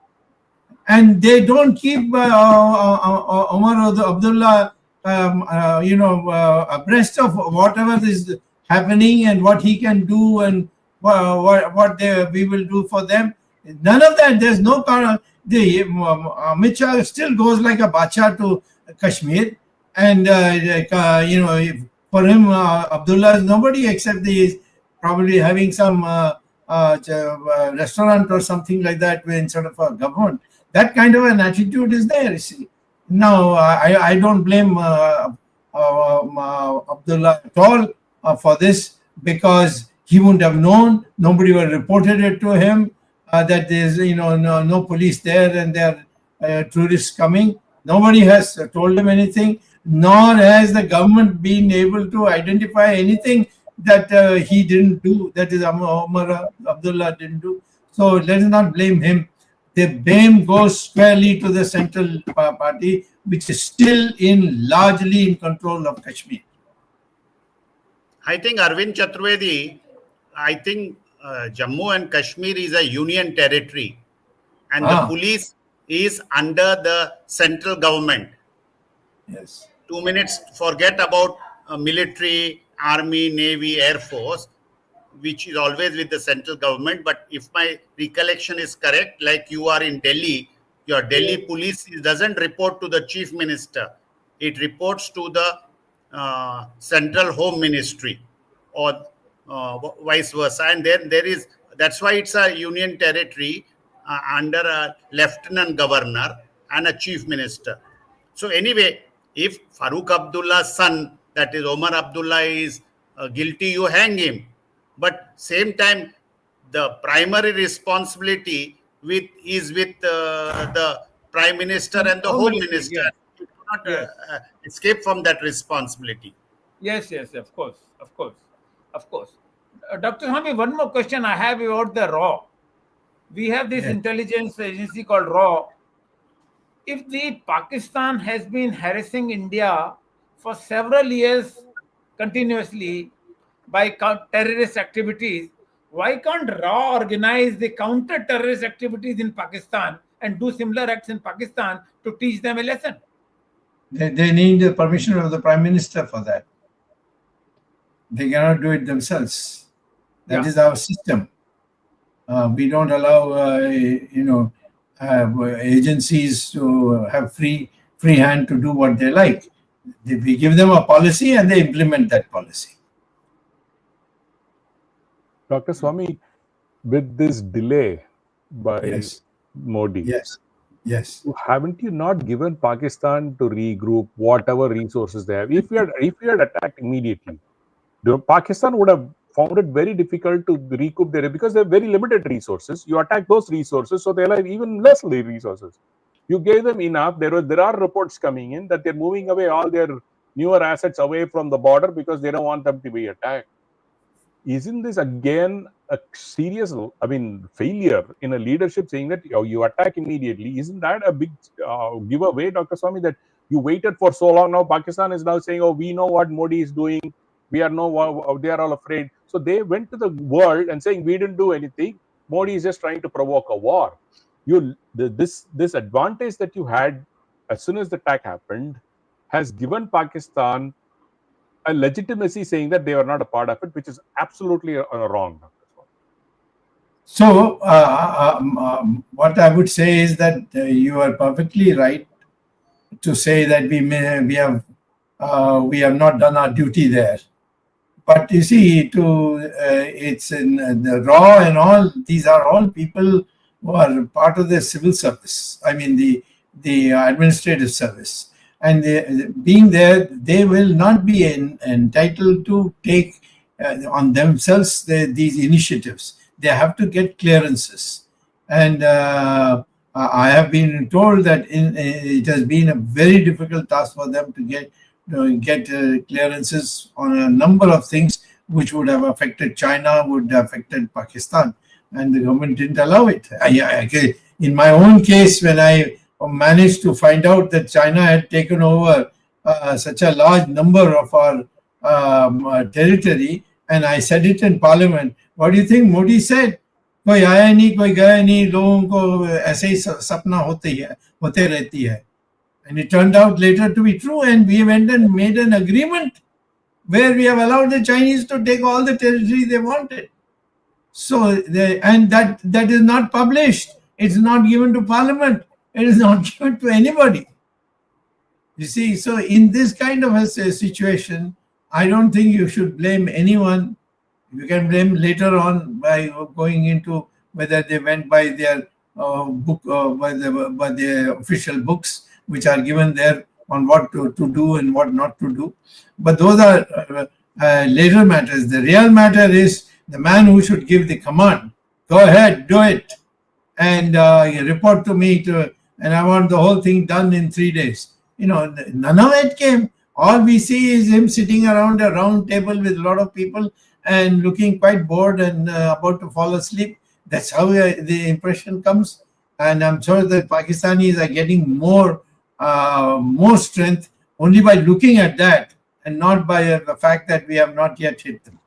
and they don't keep Umar Abdullah, abreast of whatever is happening and what he can do and what we will do for them. None of that. There's no Amit Shah still goes like a bacha to Kashmir, and for him, Abdullah is nobody except he is probably having some restaurant or something like that instead of a government. That kind of an attitude is there, you see. Now, I don't blame Abdullah at all for this, because he wouldn't have known. Nobody would have reported it to him that there's no police there and there are tourists coming. Nobody has told him anything, nor has the government been able to identify anything that he didn't do, that is Umar Abdullah didn't do. So let us not blame him. The blame goes squarely to the central party, which is still largely in control of Kashmir. I think Arvind Chaturvedi, I think Jammu and Kashmir is a union territory, and the police is under the central government. Yes. 2 minutes, forget about military, army, navy, air force, which is always with the central government. But if my recollection is correct, like you are in Delhi, your Delhi police doesn't report to the chief minister. it reports to the Central Home Ministry, or vice versa. And then there is, that's why it's a union territory under a lieutenant governor and a chief minister. So anyway, if Farooq Abdullah's son, that is Omar Abdullah, is guilty, you hang him. But same time, the primary responsibility is with the prime minister and the home minister. Yes, You cannot yes, escape from that responsibility. yes, yes. Of course, of course, of course. Dr. Swami, one more question I have about the RAW. We have this Yes. intelligence agency called RAW. If the Pakistan has been harassing India for several years continuously by terrorist activities, why can't RAW organize the counter-terrorist activities in Pakistan and do similar acts in Pakistan to teach them a lesson? They need the permission of the Prime Minister for that. They cannot do it themselves. That Yeah. is our system. We don't allow, agencies to have free hand to do what they like. We give them a policy and they implement that policy. Dr. Swami, with this delay by Yes. Modi, Yes. haven't you not given Pakistan to regroup whatever resources they have? If we had attacked immediately, Pakistan would have found it very difficult to recoup their, because they have very limited resources. You attack those resources, so they'll have even less resources. You gave them enough. There are reports coming in that they're moving away all their newer assets away from the border because they don't want them to be attacked. Isn't this again a serious, failure in a leadership, saying that you attack immediately? Isn't that a big giveaway, Dr. Swami, that you waited for so long? Now Pakistan is now saying, oh, we know what Modi is doing. They are all afraid. So they went to the world and saying, we didn't do anything. Modi is just trying to provoke a war. This advantage that you had as soon as the attack happened has given Pakistan a legitimacy, saying that they are not a part of it, which is absolutely wrong. So, what I would say is that you are perfectly right to say that we have not done our duty there. But you see, it's in the RAW and all. These are all people who are part of the civil service. I mean, the administrative service, and being there, they will not be entitled to take on themselves these initiatives. They have to get clearances, and I have been told that it has been a very difficult task for them to get clearances on a number of things which would have affected China, would have affected Pakistan, and the government didn't allow it. In my own case, when I managed to find out that China had taken over such a large number of our territory, and I said it in Parliament, what do you think Modi said? कोई आया नहीं, कोई गया नहीं, लोगों को ऐसे ही सपना होते रहती है. And it turned out later to be true, and we went and made an agreement where we have allowed the Chinese to take all the territory they wanted. So, that is not published. It's not given to Parliament. It is not given to anybody. You see, so in this kind of a situation, I don't think you should blame anyone. You can blame later on by going into whether they went by their book, by the official books, which are given there on what to do and what not to do. But those are later matters. The real matter is the man who should give the command. Go ahead, do it, and report to me, and I want the whole thing done in 3 days. None of it came. All we see is him sitting around a round table with a lot of people and looking quite bored and about to fall asleep. That's how the impression comes. And I'm sure the Pakistanis are getting more strength only by looking at that, and not by the fact that we have not yet hit them.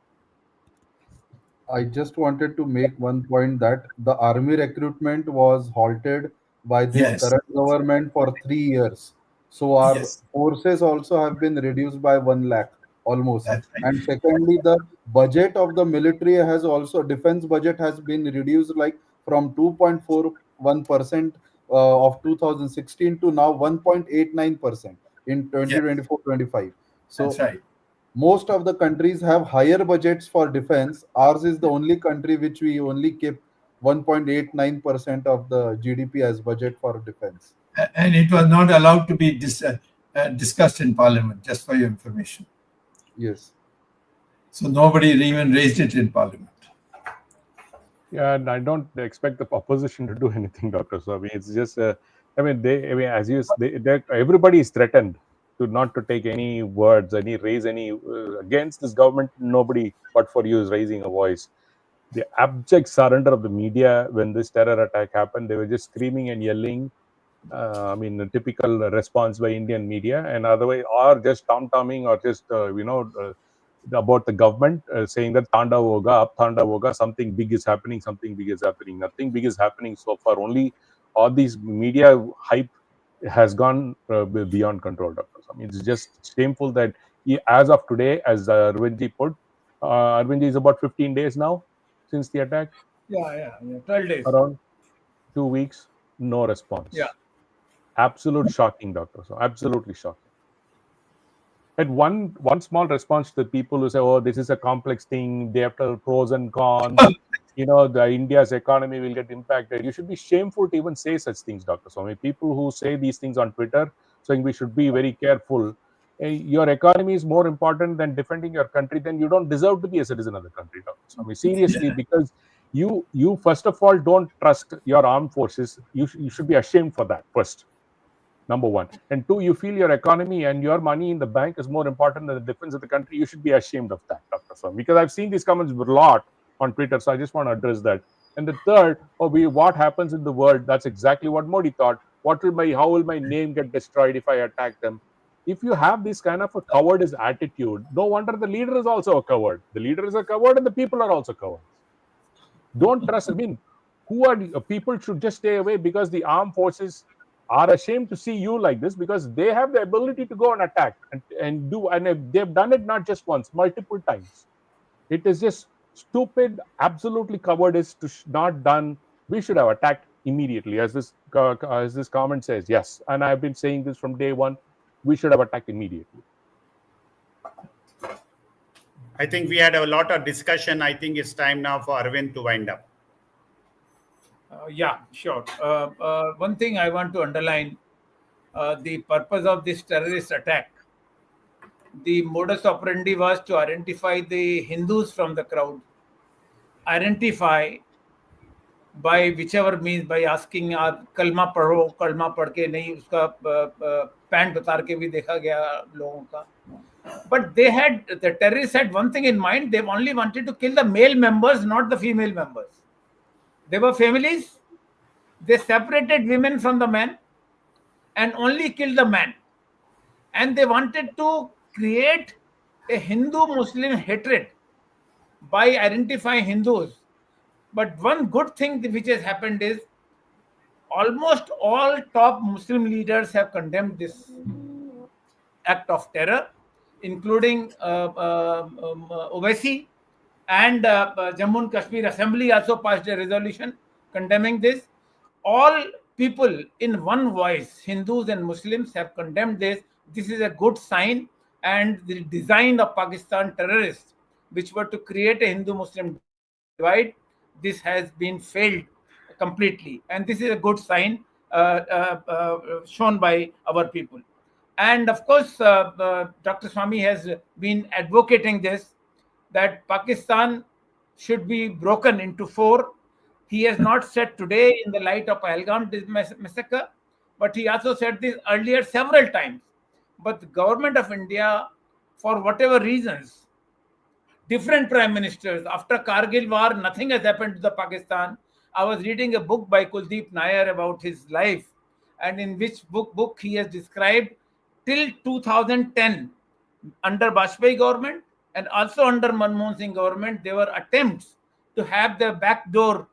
I just wanted to make one point that the army recruitment was halted by this Yes. current government for 3 years. So our Yes. forces also have been reduced by 1 lakh almost. That's right. And secondly, the budget of the military has also, defense budget has been reduced like from 2.41% of 2016 to now 1.89%. in 2024-25. So That's right. most of the countries have higher budgets for defense. Ours is the only country which we only keep 1.89% of the GDP as budget for defense. And it was not allowed to be discussed in Parliament, just for your information. Yes. So nobody even raised it in Parliament. Yeah, and I don't expect the opposition to do anything, Dr. Swami. It's just, as everybody is threatened to not to take any words, raise any against this government. Nobody, but for you, is raising a voice. The abject surrender of the media when this terror attack happened, they were just screaming and yelling. A typical response by Indian media, and otherwise, or just tom-tomming, or just about the government saying that Tanda Voga, up Tanda Voga, something big is happening, something big is happening. Nothing big is happening so far. Only all these media hype has gone beyond control, Dr. Swami. It's just shameful that as of today, as Arvindji put, Arvindji is about 15 days now since the attack. Yeah, 12 days. Around 2 weeks, no response. Yeah. Absolute shocking, doctor. So absolutely shocking. And one small response to the people who say, "Oh, this is a complex thing. They have to pros and cons. The India's economy will get impacted." You should be shameful to even say such things, Doctor. So many people who say these things on Twitter, saying we should be very careful. Your economy is more important than defending your country. Then you don't deserve to be a citizen of the country, Doctor. So seriously, because you first of all don't trust your armed forces. You should be ashamed for that first. Number one. And two, you feel your economy and your money in the bank is more important than the defense of the country. You should be ashamed of that, Dr. Swami, because I've seen these comments a lot on Twitter. So I just want to address that. And the third, what happens in the world? That's exactly what Modi thought. How will my name get destroyed if I attack them? If you have this kind of a cowardice attitude, no wonder the leader is also a coward. The leader is a coward and the people are also cowards. Don't trust. People should just stay away, because the armed forces are ashamed to see you like this, because they have the ability to go and attack and they've done it not just once, multiple times. It is just stupid, absolutely cowardice to not done. We should have attacked immediately, as this comment says. Yes, and I've been saying this from day one. We should have attacked immediately. I think we had a lot of discussion. I think it's time now for Arvind to wind up. Yeah, sure. One thing I want to underline, the purpose of this terrorist attack. The modus operandi was to identify the Hindus from the crowd. Identify by whichever means, by asking आप कलमा पढ़ो, कलमा पढ़ के नहीं उसका pant उतार के भी देखा गया लोगों का. But the terrorists had one thing in mind. They only wanted to kill the male members, not the female members. They were families. They separated women from the men and only killed the man. And they wanted to create a Hindu-Muslim hatred by identifying Hindus. But one good thing which has happened is almost all top Muslim leaders have condemned this act of terror, including Owaisi, and Jammu and Kashmir Assembly also passed a resolution condemning this. All people in one voice, Hindus and Muslims, have condemned this. This is a good sign, and the design of Pakistan terrorists, which were to create a Hindu-Muslim divide, this has been failed completely, and this is a good sign shown by our people. And of course, Dr. Swami has been advocating this, that Pakistan should be broken into four. He has not said today in the light of Pahalgam massacre, but he also said this earlier several times. But the government of India, for whatever reasons, different prime ministers, after Kargil war, nothing has happened to the Pakistan. I was reading a book by Kuldeep Nair about his life, and in which book he has described till 2010, under Vajpayee government and also under Manmohan Singh government, there were attempts to have the backdoor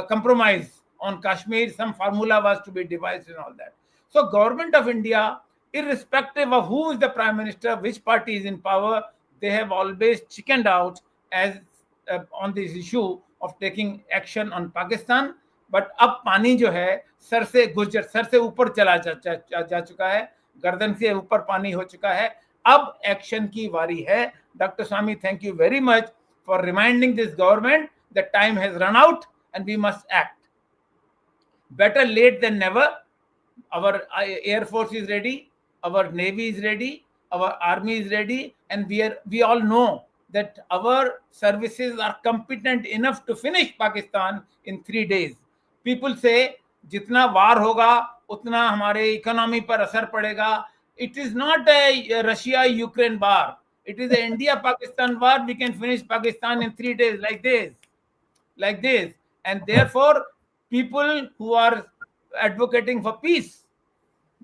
compromise on Kashmir. Some formula was to be devised and all that. So government of India, irrespective of who is the prime minister, which party is in power, they have always chickened out as on this issue of taking action on Pakistan. But अब पानी जो है sir से ऊपर चला जा चुका है. गर्दन से ऊपर पानी हो चुका है, अब एक्शन की बारी है. Doctor Swami, thank you very much for reminding this government that time has run out and we must act. Better late than never. Our air force is ready, our navy is ready, our army is ready, and we all know that our services are competent enough to finish Pakistan in 3 days. People say जितना वार होगा उतना हमारे economy पर असर पड़ेगा. It is not a Russia Ukraine war, it is a India Pakistan war. We can finish Pakistan in 3 days, like this. And therefore people who are advocating for peace,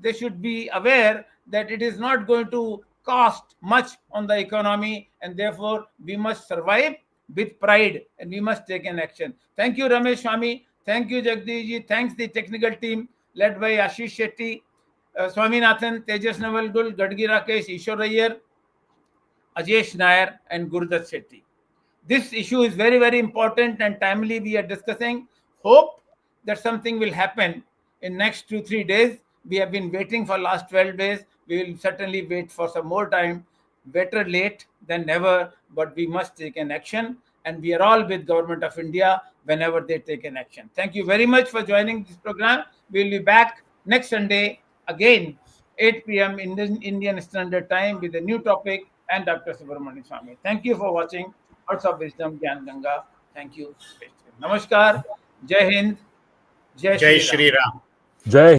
they should be aware that it is not going to cost much on the economy, and therefore we must survive with pride and we must take an action. Thank you, Ramesh Swami. Thank you, Jagdish ji. Thanks the technical team led by Ashish Shetty, Swaminathan, Tejas Navalgul, Gadgi Rakesh, Ishwar Iyer, Ajesh Nair, and Gurdat Shetty. This issue is very, very important and timely. We are discussing. Hope that something will happen in next 2-3 days. We have been waiting for last 12 days. We will certainly wait for some more time. Better late than never, but we must take an action. And we are all with Government of India whenever they take an action. Thank you very much for joining this program. We will be back next Sunday again, 8 p.m. Indian Standard Time with a new topic and Dr. Subramanian Swami. Thank you for watching Words of Wisdom, Gyan Ganga. Thank you. Namaskar. Jai Hind. Jai Jai Shri Ram. Shri Ram. जय